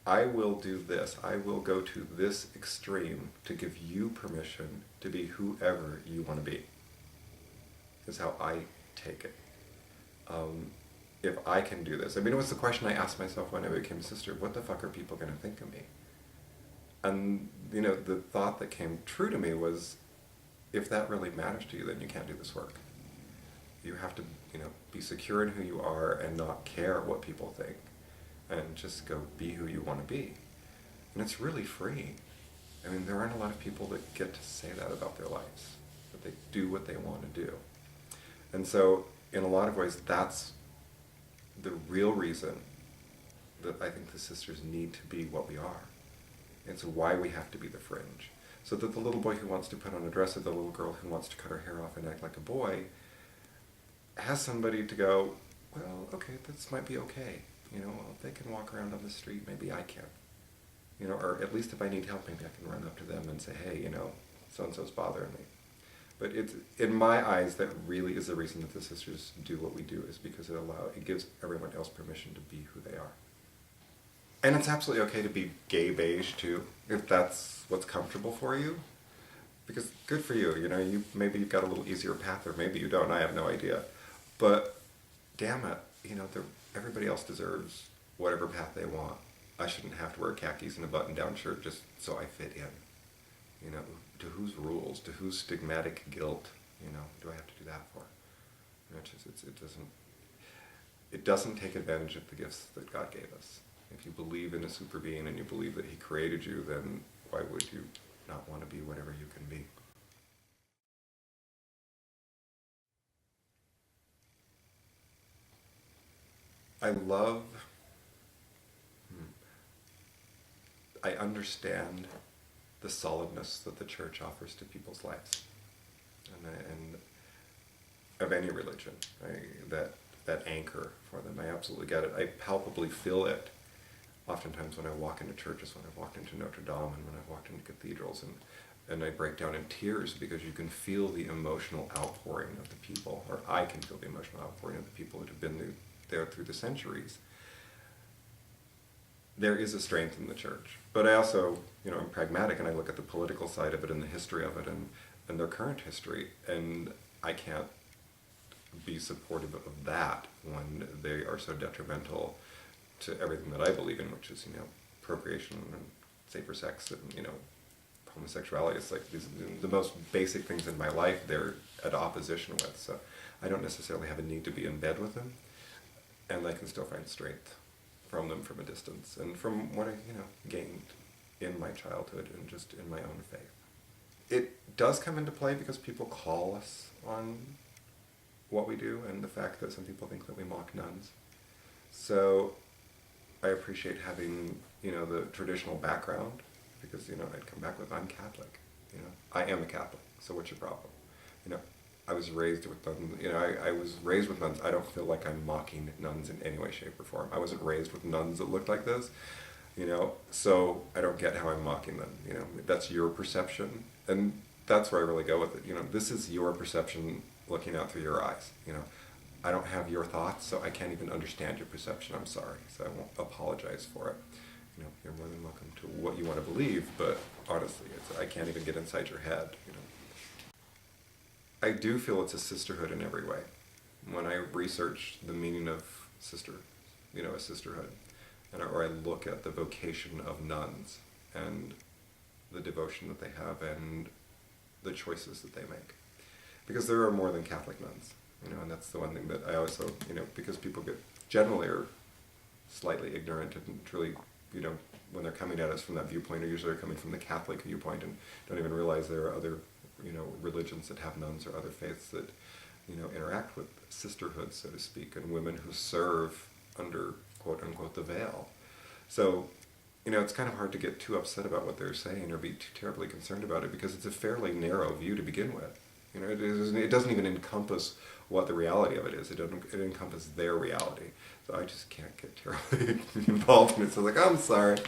I will do this. I will go to this extreme to give you permission to be whoever you want to be. Is how I take it. If I can do this. I mean, it was the question I asked myself when I became a sister. What the fuck are people going to think of me? And, the thought that came true to me was, if that really matters to you, then you can't do this work. You have to, be secure in who you are and not care what people think. And just go be who you want to be. And it's really freeing. I mean, there aren't a lot of people that get to say that about their lives. That they do what they want to do. And so, in a lot of ways, that's the real reason that I think the sisters need to be what we are. It's why we have to be the fringe. So that the little boy who wants to put on a dress or the little girl who wants to cut her hair off and act like a boy has somebody to go, well, okay, this might be okay. If they can walk around on the street, maybe I can. Or at least if I need help, maybe I can run up to them and say, hey, so-and-so's bothering me. But it's, in my eyes, that really is the reason that the sisters do what we do, is because it gives everyone else permission to be who they are. And it's absolutely okay to be gay beige too, if that's what's comfortable for you. Because good for you, maybe you've got a little easier path, or maybe you don't, I have no idea. But damn it, everybody else deserves whatever path they want. I shouldn't have to wear khakis and a button-down shirt just so I fit in. To whose rules, to whose stigmatic guilt, do I have to do that for? It doesn't take advantage of the gifts that God gave us. If you believe in a super being and you believe that he created you, then why would you not want to be whatever you can be? I understand the solidness that the church offers to people's lives, and of any religion, that anchor for them. I absolutely get it. I palpably feel it oftentimes when I walk into churches, when I've walked into Notre Dame and when I've walked into cathedrals, and I break down in tears because you can feel the emotional outpouring of the people, or I can feel the emotional outpouring of the people that have been there through the centuries. There is a strength in the church. But I also, I'm pragmatic, and I look at the political side of it and the history of it and their current history, and I can't be supportive of that when they are so detrimental to everything that I believe in, which is, procreation and safer sex and, homosexuality. It's like the most basic things in my life they're at opposition with. So I don't necessarily have a need to be in bed with them, and I can still find strength from them from a distance, and from what I, gained in my childhood and just in my own faith. It does come into play because people call us on what we do, and the fact that some people think that we mock nuns. So I appreciate having, the traditional background, because, I'd come back with, I'm Catholic, I am a Catholic, so what's your problem? I was raised with nuns, I was raised with nuns. I don't feel like I'm mocking nuns in any way, shape, or form. I wasn't raised with nuns that looked like this, so I don't get how I'm mocking them, that's your perception, and that's where I really go with it, this is your perception looking out through your eyes, I don't have your thoughts, so I can't even understand your perception, I'm sorry, so I won't apologize for it. You're more than welcome to what you want to believe, but honestly, I can't even get inside your head, I do feel it's a sisterhood in every way. When I research the meaning of sister, a sisterhood, or I look at the vocation of nuns and the devotion that they have and the choices that they make. Because there are more than Catholic nuns, and that's the one thing that I also, because people generally are slightly ignorant and truly, when they're coming at us from that viewpoint, are usually coming from the Catholic viewpoint and don't even realize there are other religions that have nuns or other faiths that, interact with sisterhood, so to speak, and women who serve under, quote unquote, the veil. So, it's kind of hard to get too upset about what they're saying or be too terribly concerned about it, because it's a fairly narrow view to begin with. It doesn't even encompass what the reality of it is. It encompasses their reality. So I just can't get terribly involved in it. So I'm like, I'm sorry.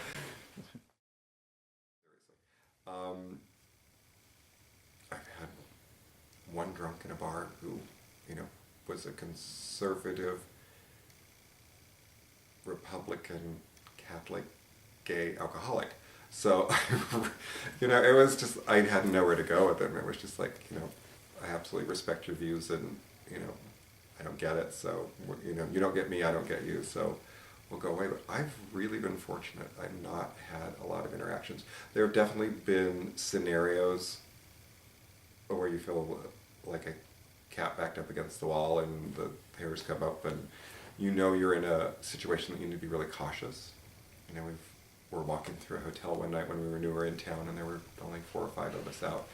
I've had one drunk in a bar who, was a conservative, Republican, Catholic gay alcoholic. So, it was just, I had nowhere to go with him. It was just like, I absolutely respect your views and, I don't get it. So, you don't get me, I don't get you. So we'll go away. But I've really been fortunate. I've not had a lot of interactions. There have definitely been scenarios where you feel like a cat backed up against the wall and the hairs come up and you're in a situation that you need to be really cautious. We're walking through a hotel one night when we were newer in town, and there were only 4 or 5 of us out,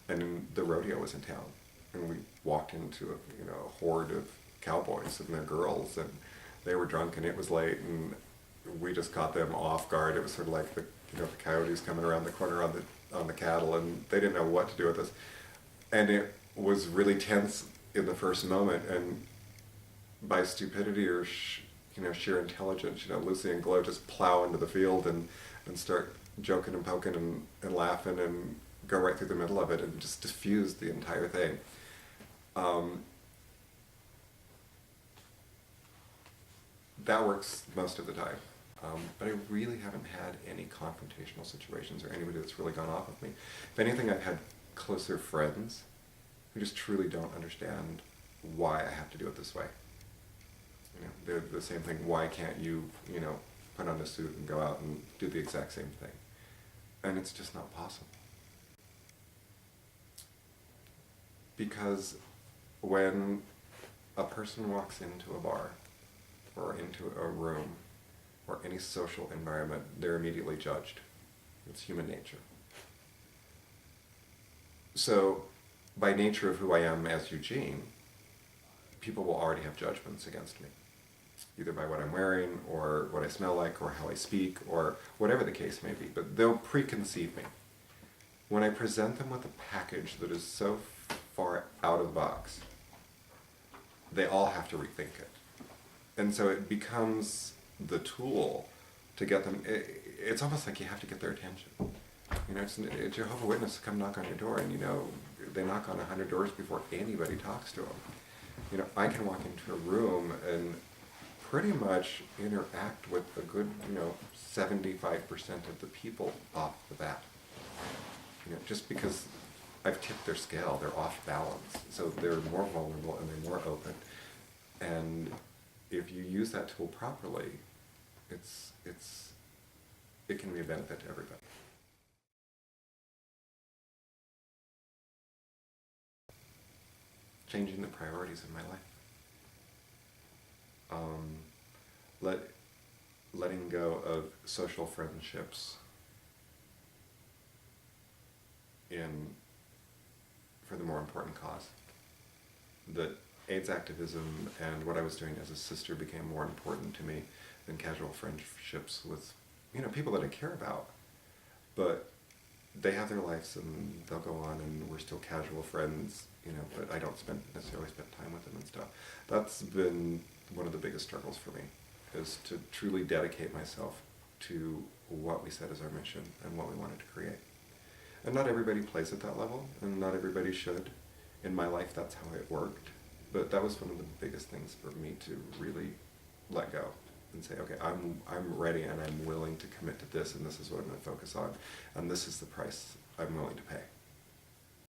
and the rodeo was in town, and we walked into a horde of cowboys and their girls, and they were drunk and it was late, and we just caught them off guard. It was sort of like the coyotes coming around the corner on the cattle, and they didn't know what to do with us, and it was really tense in the first moment, and by stupidity or sheer intelligence, Lucy and Glow just plow into the field and start joking and poking and laughing and go right through the middle of it and just diffuse the entire thing. That works most of the time. But I really haven't had any confrontational situations or anybody that's really gone off with me. If anything, I've had closer friends who just truly don't understand why I have to do it this way. They're the same thing. Why can't you, put on a suit and go out and do the exact same thing? And it's just not possible. Because when a person walks into a bar or into a room or any social environment, they're immediately judged. It's human nature. So, by nature of who I am as Eugene, people will already have judgments against me, either by what I'm wearing, or what I smell like, or how I speak, or whatever the case may be, but they'll preconceive me. When I present them with a package that is so far out of the box, they all have to rethink it. And so it becomes the tool to get them, it's almost like you have to get their attention. It's Jehovah's Witnesses come knock on your door, and they knock on 100 doors before anybody talks to them. I can walk into a room and pretty much interact with a good, 75% of the people off the bat. Just because I've tipped their scale, they're off balance. So they're more vulnerable and they're more open. And if you use that tool properly, it can be a benefit to everybody. Changing the priorities in my life. Letting go of social friendships for the more important cause. That AIDS activism and what I was doing as a sister became more important to me than casual friendships with, people that I care about. But they have their lives and they'll go on, and we're still casual friends, but I don't necessarily spend time with them and stuff. That's been one of the biggest struggles for me, is to truly dedicate myself to what we said as our mission and what we wanted to create. And not everybody plays at that level, and not everybody should. In my life, that's how it worked. But that was one of the biggest things for me to really let go and say, okay, I'm ready and I'm willing to commit to this, and this is what I'm going to focus on, and this is the price I'm willing to pay.